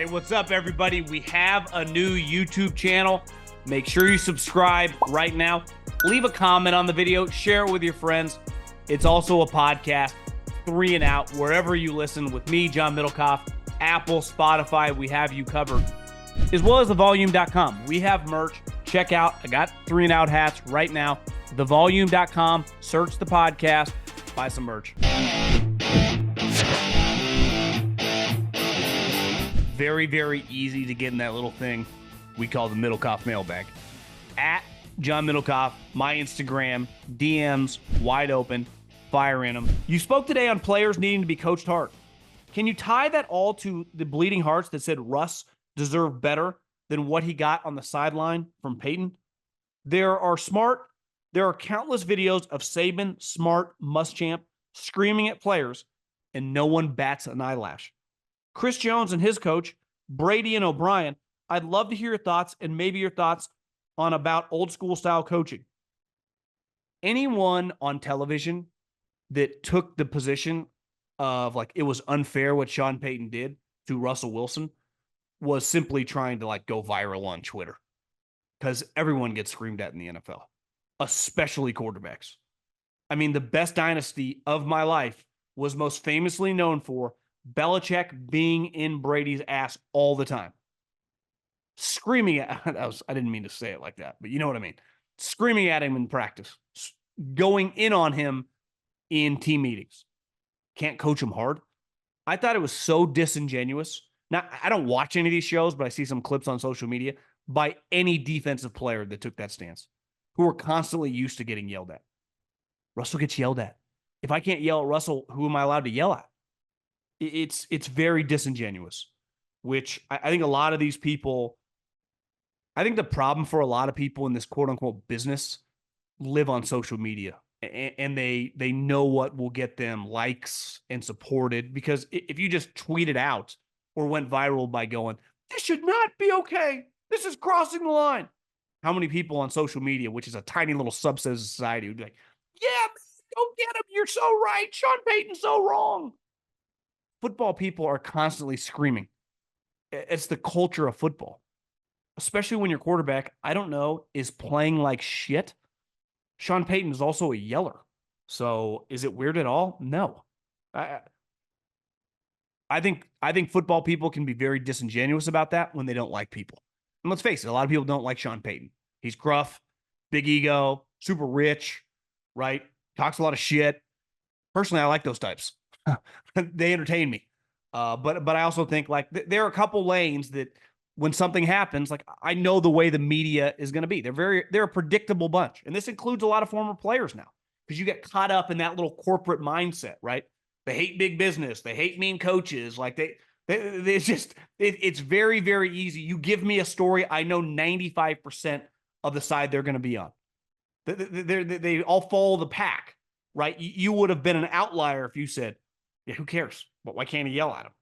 Hey, what's up, everybody? We have a new YouTube channel. Make sure you subscribe right now. Leave a comment on the video. Share it with your friends. It's also a podcast, 3 and Out, wherever you listen with me, John Middlekauff, Apple, Spotify. We have you covered, as well as thevolume.com. We have merch. Check out. I got 3 and Out hats right now. Thevolume.com. Search the podcast. Buy some merch. Very, very easy to get in that little thing we call the Middlekauff mailbag. At John Middlekauff, my Instagram, DMs, wide open, fire in them. You spoke today on players needing to be coached hard. Can you tie that all to the bleeding hearts that said Russ deserved better than what he got on the sideline from Payton? There are countless videos of Saban, Smart, Muschamp screaming at players, and no one bats an eyelash. Chris Jones and his coach, Brady and O'Brien, I'd love to hear your thoughts and maybe your thoughts on about old school style coaching. Anyone on television that took the position of like it was unfair what Sean Payton did to Russell Wilson was simply trying to like go viral on Twitter, because everyone gets screamed at in the NFL, especially quarterbacks. I mean, the best dynasty of my life was most famously known for Belichick being in Brady's ass all the time. Screaming at I didn't mean to say it like that, but you know what I mean. Screaming at him in practice, going in on him in team meetings. Can't coach him hard. I thought it was so disingenuous. Now, I don't watch any of these shows, but I see some clips on social media by any defensive player that took that stance, who are constantly used to getting yelled at. Russell gets yelled at. If I can't yell at Russell, who am I allowed to yell at? It's very disingenuous, which I think a lot of these people, I think the problem for a lot of people in this quote unquote business live on social media, and they know what will get them likes and supported, because if you just tweet it out or went viral by going, this should not be okay, this is crossing the line. How many people on social media, which is a tiny little subset of society, would be like, yeah, go get him, you're so right, Sean Payton's so wrong. Football people are constantly screaming. It's the culture of football, especially when your quarterback, I don't know, is playing like shit. Sean Payton is also a yeller. So is it weird at all? No. I think football people can be very disingenuous about that when they don't like people. And let's face it, a lot of people don't like Sean Payton. He's gruff, big ego, super rich, right? Talks a lot of shit. Personally, I like those types. They entertain me. But I also think like there are a couple lanes that when something happens, like I know the way the media is going to be. They're a predictable bunch. And this includes a lot of former players now, because you get caught up in that little corporate mindset, right? They hate big business. They hate mean coaches. Like it's very, very easy. You give me a story, I know 95% of the side they're going to be on. They all follow the pack, right? You would have been an outlier if you said, yeah, who cares? But why can't he yell at him?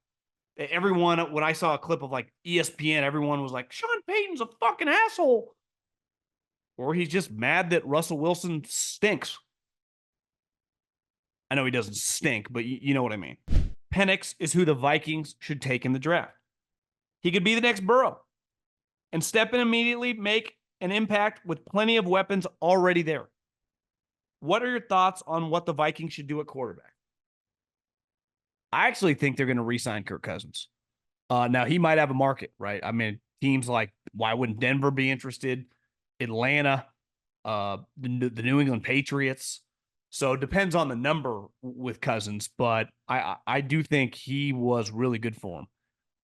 Everyone, when I saw a clip of like ESPN, everyone was like, Sean Payton's a fucking asshole. Or he's just mad that Russell Wilson stinks. I know he doesn't stink, but you know what I mean. Penix is who the Vikings should take in the draft. He could be the next Burrow and step in immediately, make an impact with plenty of weapons already there. What are your thoughts on what the Vikings should do at quarterback? I actually think they're going to re-sign Kirk Cousins. Now, he might have a market, right? I mean, teams like, why wouldn't Denver be interested? Atlanta, the New England Patriots. So it depends on the number with Cousins, but I do think he was really good for him.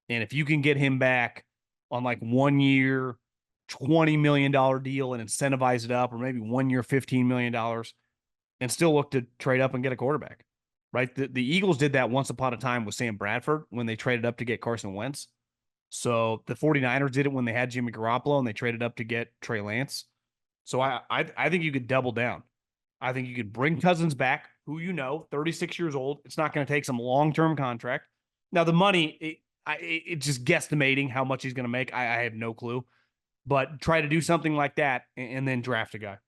And if you can get him back on like 1 year, $20 million deal and incentivize it up, or maybe 1 year, $15 million, and still look to trade up and get a quarterback. Right? The Eagles did that once upon a time with Sam Bradford when they traded up to get Carson Wentz. So the 49ers did it when they had Jimmy Garoppolo and they traded up to get Trey Lance. So I think you could double down. I think you could bring Cousins back, who 36 years old. It's not going to take some long-term contract. Now, the money, it's just guesstimating how much he's going to make. I have no clue. But try to do something like that and then draft a guy.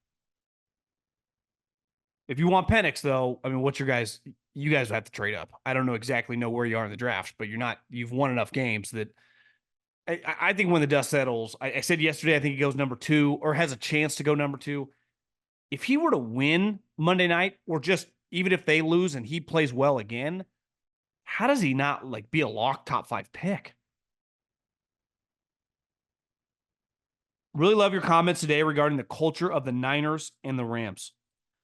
If you want Penix, though, I mean, what's your guys? You guys have to trade up. I don't know exactly where you are in the draft, but you've won enough games that I think when the dust settles, I said yesterday, I think he goes number 2 or has a chance to go number 2. If he were to win Monday night, or just even if they lose and he plays well again, how does he not like be a lock top 5 pick? Really love your comments today regarding the culture of the Niners and the Rams.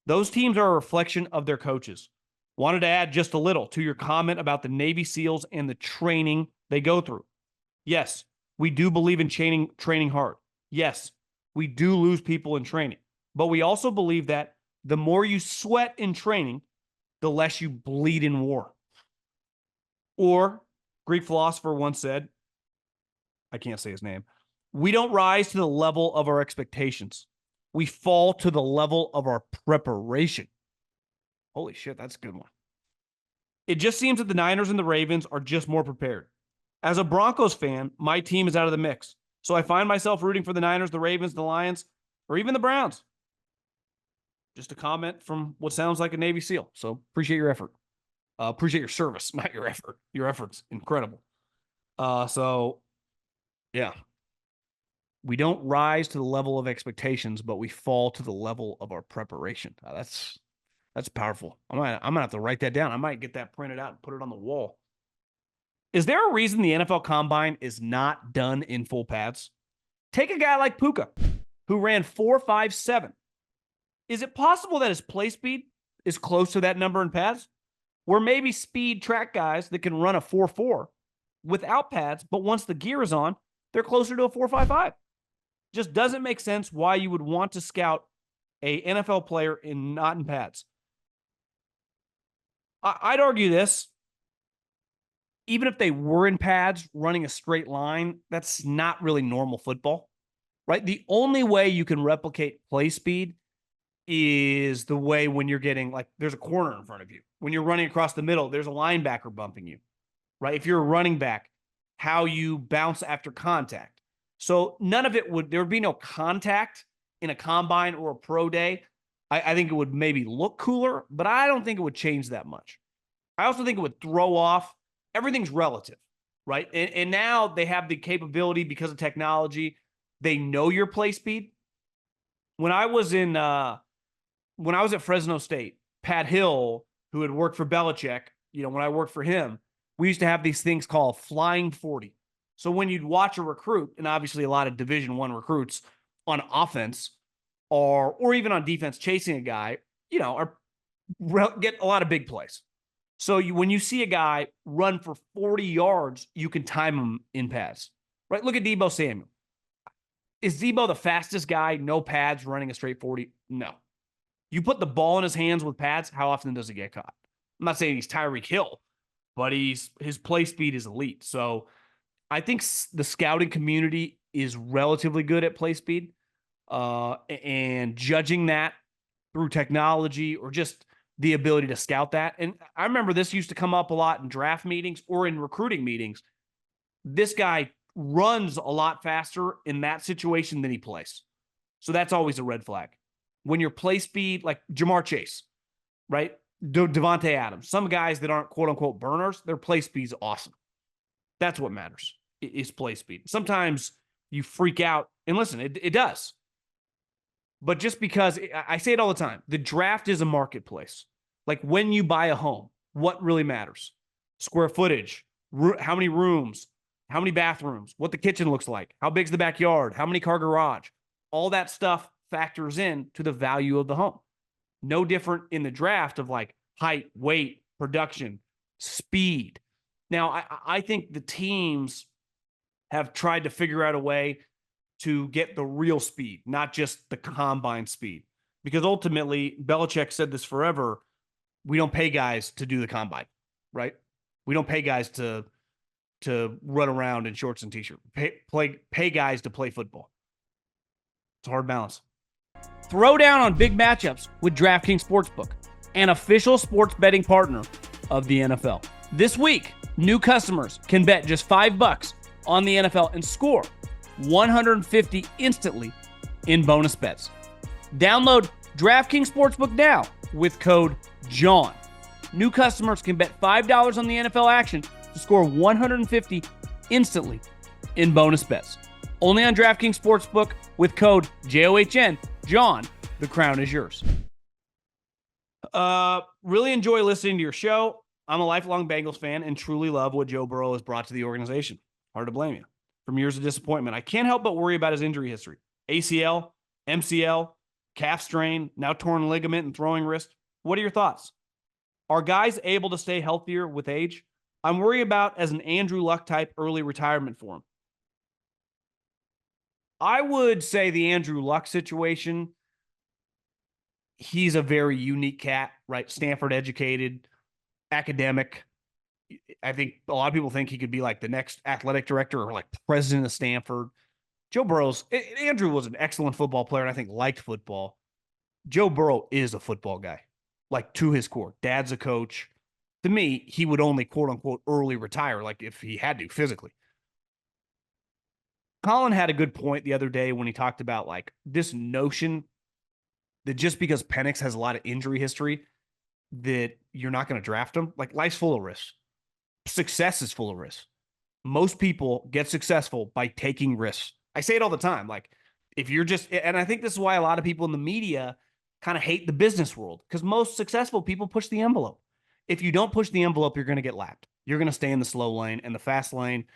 Those teams are a reflection of their coaches. Wanted to add just a little to your comment about the Navy SEALs and the training they go through. Yes, we do believe in training hard. Yes, we do lose people in training. But we also believe that the more you sweat in training, the less you bleed in war. Or, Greek philosopher once said, I can't say his name, we don't rise to the level of our expectations. We fall to the level of our preparation. Holy shit, that's a good one. It just seems that the Niners and the Ravens are just more prepared. As a Broncos fan, my team is out of the mix. So I find myself rooting for the Niners, the Ravens, the Lions, or even the Browns. Just a comment from what sounds like a Navy SEAL. So appreciate your effort. Appreciate your service, not your effort. Your effort's incredible. So, yeah. We don't rise to the level of expectations, but we fall to the level of our preparation. That's powerful. I'm gonna have to write that down. I might get that printed out and put it on the wall. Is there a reason the NFL Combine is not done in full pads? Take a guy like Puka, who ran 4.57. Is it possible that his play speed is close to that number in pads? Or maybe speed track guys that can run a 4.4 without pads, but once the gear is on, they're closer to a 4.55. Just doesn't make sense why you would want to scout a NFL player not in pads. I'd argue this. Even if they were in pads running a straight line, that's not really normal football, right? The only way you can replicate play speed is the way when you're getting, like, there's a corner in front of you. When you're running across the middle, there's a linebacker bumping you, right? If you're a running back, how you bounce after contact. So there would be no contact in a combine or a pro day. I think it would maybe look cooler, but I don't think it would change that much. I also think it would throw off. Everything's relative, right? And now they have the capability because of technology. They know your play speed. When I was at Fresno State, Pat Hill, who had worked for Belichick, when I worked for him, we used to have these things called flying 40. So when you'd watch a recruit, and obviously a lot of Division I recruits on offense or even on defense chasing a guy, get a lot of big plays. So when you see a guy run for 40 yards, you can time him in pads, right? Look at Deebo Samuel. Is Deebo the fastest guy, no pads, running a straight 40? No. You put the ball in his hands with pads, how often does he get caught? I'm not saying he's Tyreek Hill, but his play speed is elite. So I think the scouting community is relatively good at play speed, and judging that through technology or just the ability to scout that. And I remember this used to come up a lot in draft meetings or in recruiting meetings. This guy runs a lot faster in that situation than he plays. So that's always a red flag. When your play speed, like Jamar Chase, right? Devontae Adams, some guys that aren't quote unquote burners, their play speed's awesome. That's what matters, is play speed. Sometimes you freak out, and listen, it does. But just because, I say it all the time, the draft is a marketplace. Like when you buy a home, what really matters? Square footage, how many rooms, how many bathrooms, what the kitchen looks like, how big's the backyard, how many car garage. All that stuff factors in to the value of the home. No different in the draft of like height, weight, production, speed. Now, I think the teams have tried to figure out a way to get the real speed, not just the combine speed. Because ultimately, Belichick said this forever, we don't pay guys to do the combine, right? We don't pay guys to run around in shorts and t-shirt. Pay guys to play football. It's a hard balance. Throw down on big matchups with DraftKings Sportsbook, an official sports betting partner of the NFL. This week, new customers can bet just $5 on the NFL and score $150 instantly in bonus bets. Download DraftKings Sportsbook now with code JOHN. New customers can bet $5 on the NFL action to score $150 instantly in bonus bets. Only on DraftKings Sportsbook with code JOHN. John, the crown is yours. Really enjoy listening to your show. I'm a lifelong Bengals fan and truly love what Joe Burrow has brought to the organization. Hard to blame you. From years of disappointment, I can't help but worry about his injury history. ACL, MCL, calf strain, now torn ligament and throwing wrist. What are your thoughts? Are guys able to stay healthier with age? I'm worried about as an Andrew Luck type early retirement for him. I would say the Andrew Luck situation, he's a very unique cat, right? Stanford educated, academic. I think a lot of people think he could be like the next athletic director or like president of Stanford. Joe Burrow's, Andrew was an excellent football player and I think liked football. Joe Burrow is a football guy, like to his core. Dad's a coach. To me, he would only quote unquote early retire, like if he had to physically. Colin had a good point the other day when he talked about like this notion that just because Penix has a lot of injury history, that you're not going to draft him. Like life's full of risks. Success is full of risks. Most people get successful by taking risks. I say it all the time. Like if you're just, and I think this is why a lot of people in the media kind of hate the business world, because most successful people push the envelope. If you don't push the envelope, you're going to get lapped. You're going to stay in the slow lane, and the fast lane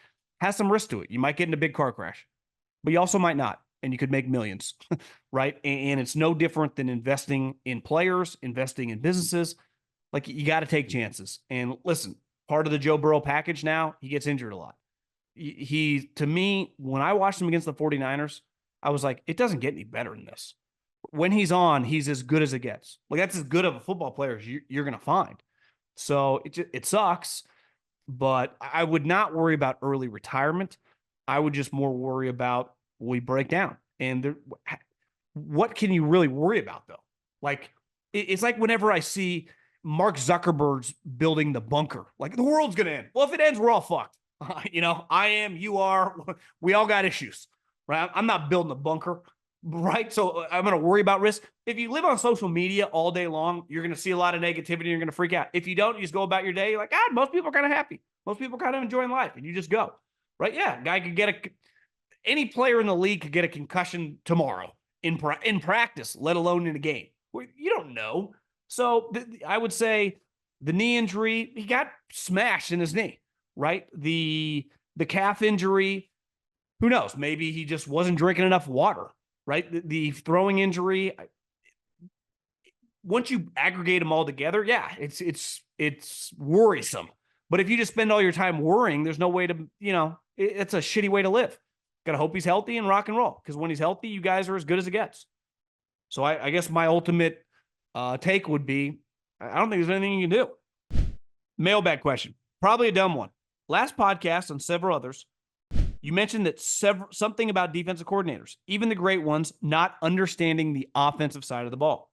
has some risk to it. You might get in a big car crash, but you also might not, and you could make millions, right? And it's no different than investing in players, investing in businesses. Like you got to take chances. And listen, part of the Joe Burrow package now, he gets injured a lot. He, to me, when I watched him against the 49ers, I was like, it doesn't get any better than this. When he's on, he's as good as it gets. Like that's as good of a football player as you're going to find. So it sucks, but I would not worry about early retirement. I would just more worry about we break down. And what can you really worry about though? Like it's like whenever I see Mark Zuckerberg's building the bunker, like the world's going to end. Well, if it ends, we're all fucked. I am, you are, we all got issues, right? I'm not building a bunker. Right. So I'm going to worry about risk. If you live on social media all day long, you're going to see a lot of negativity. You're going to freak out. If you don't, you just go about your day. You're like, most people are kind of happy. Most people are kind of enjoying life. And you just go. Right. Yeah. Guy could get any player in the league could get a concussion tomorrow in practice, let alone in a game. You don't know. So I would say the knee injury, he got smashed in his knee. Right. The calf injury, who knows? Maybe he just wasn't drinking enough water. Right? The throwing injury, once you aggregate them all together, yeah, it's worrisome. But if you just spend all your time worrying, there's no way to, it's a shitty way to live. Got to hope he's healthy and rock and roll. Because when he's healthy, you guys are as good as it gets. So I guess my ultimate take would be, I don't think there's anything you can do. Mailbag question. Probably a dumb one. Last podcast and several others, you mentioned that something about defensive coordinators, even the great ones, not understanding the offensive side of the ball.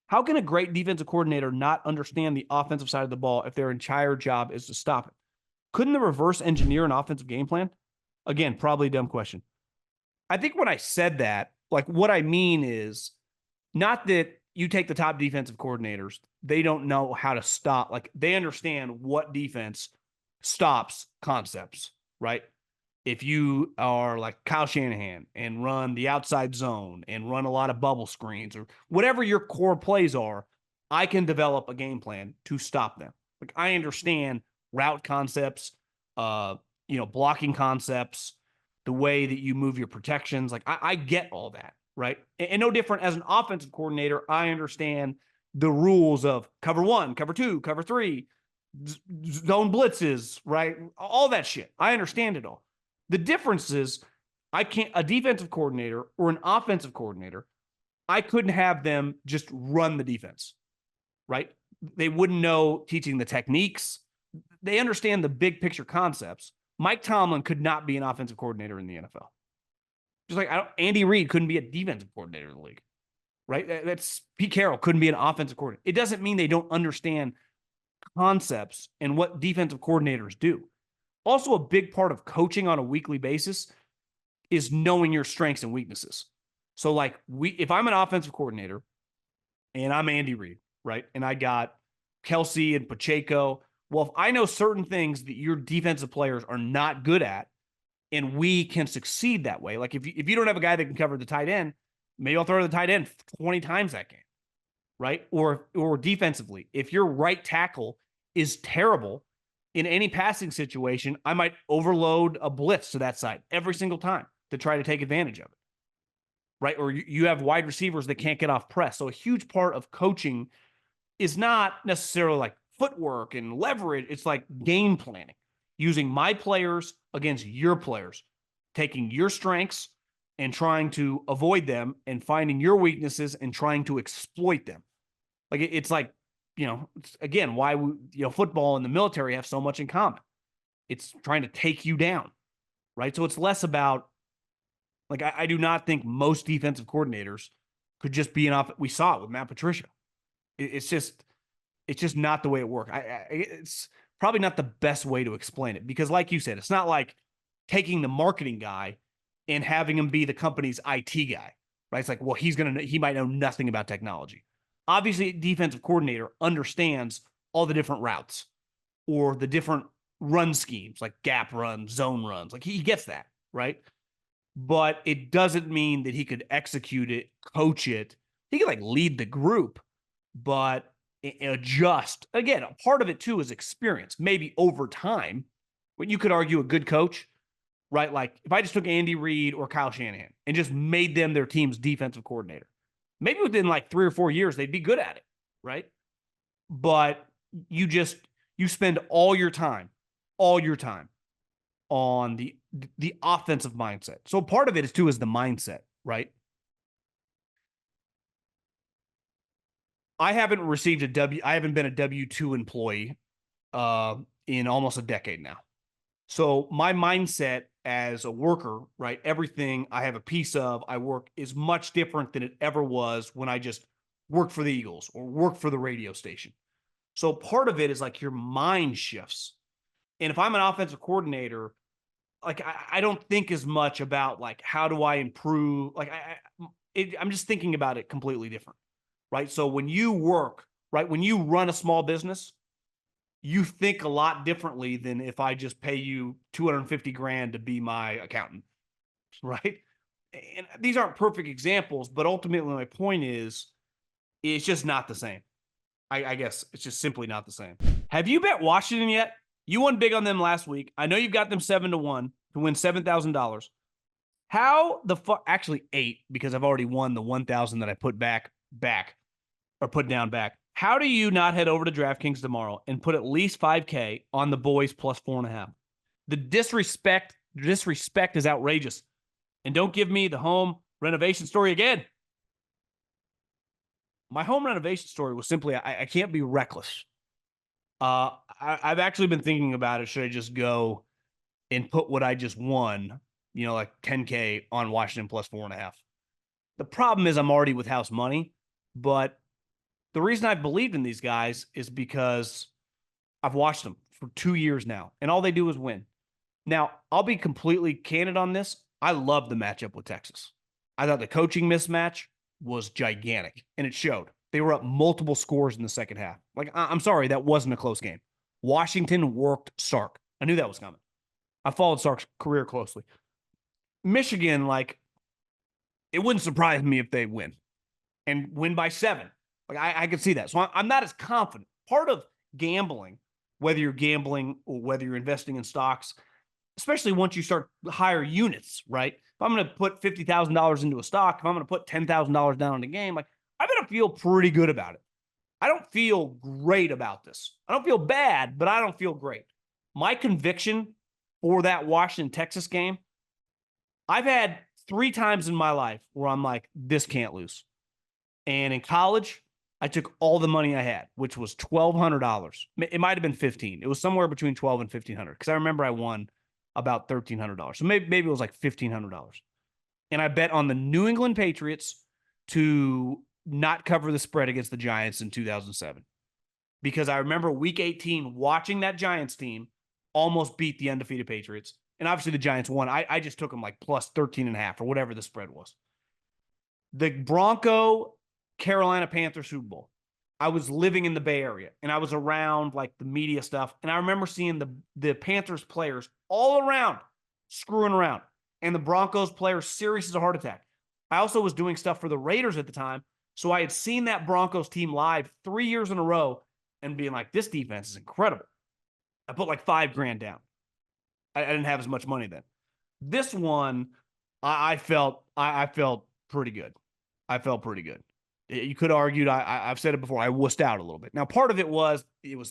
How can a great defensive coordinator not understand the offensive side of the ball if their entire job is to stop it? Couldn't the reverse engineer an offensive game plan? Again, probably a dumb question. I think when I said that, like what I mean is not that you take the top defensive coordinators, they don't know how to stop. Like they understand what defense stops concepts, right? If you are like Kyle Shanahan and run the outside zone and run a lot of bubble screens or whatever your core plays are, I can develop a game plan to stop them. Like I understand route concepts, blocking concepts, the way that you move your protections. Like I get all that, right? And no different as an offensive coordinator, I understand the rules of cover 1, cover 2, cover 3, zone blitzes, right? All that shit. I understand it all. The difference is a defensive coordinator or an offensive coordinator, I couldn't have them just run the defense, right? They wouldn't know teaching the techniques. They understand the big picture concepts. Mike Tomlin could not be an offensive coordinator in the NFL. Just like Andy Reid couldn't be a defensive coordinator in the league, right? That's Pete Carroll couldn't be an offensive coordinator. It doesn't mean they don't understand concepts and what defensive coordinators do. Also, a big part of coaching on a weekly basis is knowing your strengths and weaknesses. So like if I'm an offensive coordinator and I'm Andy Reid, right? And I got Kelsey and Pacheco. Well, if I know certain things that your defensive players are not good at, And we can succeed that way. Like if you don't have a guy that can cover the tight end, maybe I'll throw the tight end 20 times that game, right? Or defensively, if your right tackle is terrible in any passing situation, I might overload a blitz to that side every single time to try to take advantage of it, right? Or you have wide receivers that can't get off press. So a huge part of coaching is not necessarily like footwork and leverage. It's like game planning, using my players against your players, taking your strengths and trying to avoid them and finding your weaknesses and trying to exploit them. Like it's like, it's, again, why football and the military have so much in common. It's trying to take you down, right? So it's less about, like, I do not think most defensive coordinators could just be enough. We saw it with Matt Patricia. It's just not the way it worked. It's probably not the best way to explain it, because like you said, it's not like taking the marketing guy and having him be the company's IT guy, right? It's like, well, he might know nothing about technology. Obviously, defensive coordinator understands all the different routes or the different run schemes, like gap runs, zone runs. Like he gets that, right? But it doesn't mean that he could execute it, coach it. He could like lead the group, but adjust. Again, a part of it too is experience, maybe over time. But you could argue a good coach, right? Like if I just took Andy Reid or Kyle Shanahan and just made them their team's defensive coordinator, maybe within like 3 or 4 years, they'd be good at it, right? But you spend all your time on the offensive mindset. So part of it is the mindset, right? I haven't been a W-2 employee in almost a decade now. So my mindset as a worker, right? Everything I have a piece of, I work, is much different than it ever was when I just worked for the Eagles or worked for the radio station. So part of it is like your mind shifts. And if I'm an offensive coordinator, like I don't think as much about like how do I improve. Like I'm just thinking about it completely different, right? So when you work, right, when you run a small business, you think a lot differently than if I just pay you 250 grand to be my accountant, right? And these aren't perfect examples, but ultimately my point is it's just not the same. I guess it's just simply not the same. Have you bet Washington yet? You won big on them last week. I know you've got them 7-1 to win $7,000. How the fuck? Actually 8, because I've already won the 1,000 that I put back or put down back. How do you not head over to DraftKings tomorrow and put at least $5K on the boys plus 4.5? The disrespect is outrageous. And don't give me the home renovation story again. My home renovation story was simply, I can't be reckless. I've actually been thinking about it. Should I just go and put what I just won, like 10K on Washington plus 4.5? The problem is I'm already with house money, but the reason I believed in these guys is because I've watched them for 2 years now, and all they do is win. Now, I'll be completely candid on this. I love the matchup with Texas. I thought the coaching mismatch was gigantic, and it showed. They were up multiple scores in the second half. Like, I'm sorry, that wasn't a close game. Washington worked Sark. I knew that was coming. I followed Sark's career closely. Michigan, like, it wouldn't surprise me if they win and win by 7. Like, I could see that. So I'm not as confident. Part of gambling, whether you're gambling or whether you're investing in stocks, especially once you start higher units, right? If I'm going to put $50,000 into a stock, if I'm going to put $10,000 down on the game, like, I'm going to feel pretty good about it. I don't feel great about this. I don't feel bad, but I don't feel great. My conviction for that Washington, Texas game, I've had 3 times in my life where I'm like, this can't lose. And in college, I took all the money I had, which was $1,200. It might have been 15. It was somewhere between 12 and 1,500 because I remember I won about $1,300. So maybe it was like $1,500. And I bet on the New England Patriots to not cover the spread against the Giants in 2007. Because I remember week 18 watching that Giants team almost beat the undefeated Patriots. And obviously the Giants won. I just took them like plus 13.5 or whatever the spread was. The Bronco Carolina Panthers Super Bowl. I was living in the Bay Area and I was around like the media stuff. And I remember seeing the Panthers players all around screwing around. And the Broncos player serious as a heart attack. I also was doing stuff for the Raiders at the time. So I had seen that Broncos team live 3 years in a row and being like, this defense is incredible. I put like $5,000 down. I didn't have as much money then. This one, I felt pretty good. I felt pretty good. You could have argued, I've said it before, I wussed out a little bit. Now, part of it was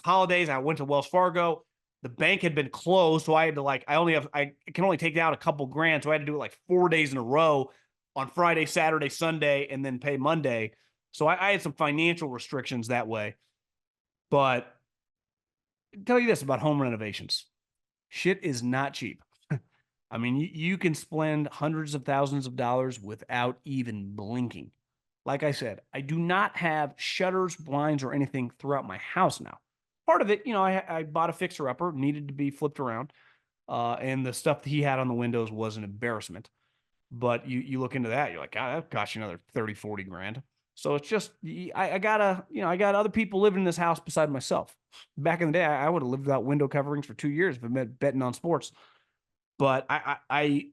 holidays. I went to Wells Fargo. The bank had been closed, so I had to I can only take out a couple grand, so I had to do it like 4 days in a row on Friday, Saturday, Sunday, and then pay Monday. So I had some financial restrictions that way. But I'll tell you this about home renovations. Shit is not cheap. I mean, you can spend hundreds of thousands of dollars without even blinking. Like I said, I do not have shutters, blinds, or anything throughout my house now. Part of it, I bought a fixer-upper, needed to be flipped around, and the stuff that he had on the windows was an embarrassment. But you look into that, you're like, God, that costs you another 30, 40 grand. So it's just, I got other people living in this house beside myself. Back in the day, I would have lived without window coverings for 2 years if I'd been betting on sports. But I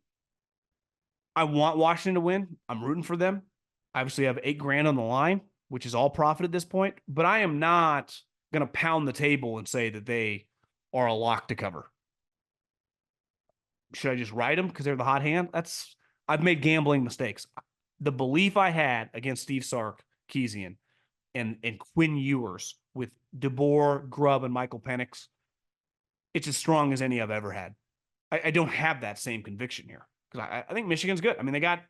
want Washington to win. I'm rooting for them. Obviously, I have $8,000 on the line, which is all profit at this point. But I am not going to pound the table and say that they are a lock to cover. Should I just ride them because they're the hot hand? I've made gambling mistakes. The belief I had against Steve Sarkisian and Quinn Ewers with DeBoer, Grubb, and Michael Penix, it's as strong as any I've ever had. I don't have that same conviction here because I think Michigan's good. I mean, they got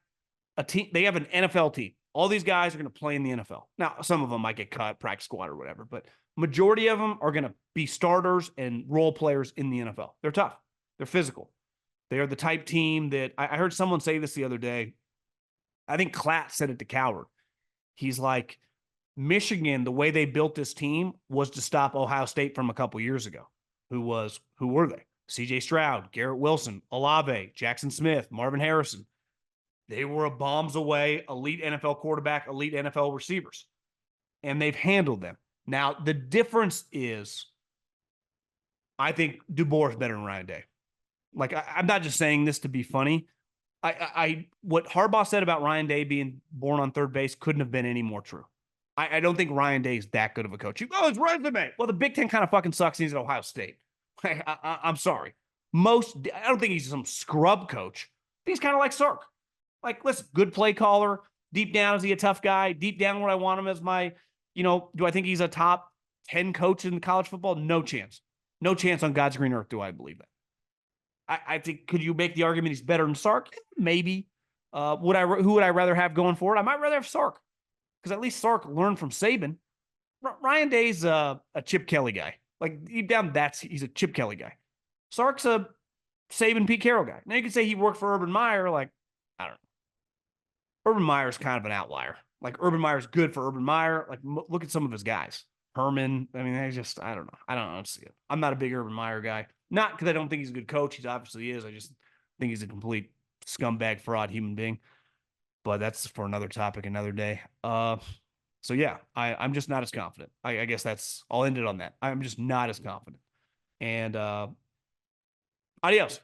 a team. They have an NFL team. All these guys are going to play in the NFL. Now, some of them might get cut, practice squad or whatever, but majority of them are going to be starters and role players in the NFL. They're tough. They're physical. They are the type team that I heard someone say this the other day. I think Klatt said it to Coward. He's like, Michigan, the way they built this team was to stop Ohio State from a couple years ago. Who were they? CJ Stroud, Garrett Wilson, Olave, Jackson Smith, Marvin Harrison. They were a bombs away, elite NFL quarterback, elite NFL receivers. And they've handled them. Now, the difference is, I think DeBoer is better than Ryan Day. Like, I'm not just saying this to be funny. What Harbaugh said about Ryan Day being born on third base couldn't have been any more true. I don't think Ryan Day is that good of a coach. His resume. Well, the Big Ten kind of fucking sucks. He's at Ohio State. I'm sorry. I don't think he's some scrub coach. He's kind of like Sark. Like, listen, good play caller. Deep down, is he a tough guy? Deep down, would I want him as my, do I think he's a top 10 coach in college football? No chance. No chance on God's green earth do I believe that. I think, could you make the argument he's better than Sark? Maybe. Who would I rather have going forward? I might rather have Sark because at least Sark learned from Saban. Ryan Day's a Chip Kelly guy. Like, deep down, he's a Chip Kelly guy. Sark's a Saban Pete Carroll guy. Now you can say he worked for Urban Meyer. Like, I don't know. Urban Meyer's kind of an outlier. Like, Urban Meyer's good for Urban Meyer. Like, look at some of his guys. Herman. I mean, I don't know. I don't see it. I'm not a big Urban Meyer guy. Not because I don't think he's a good coach. He obviously is. I just think he's a complete scumbag, fraud human being. But that's for another topic, another day. So yeah, I'm just not as confident. I guess I'll end it on that. I'm just not as confident. And adios.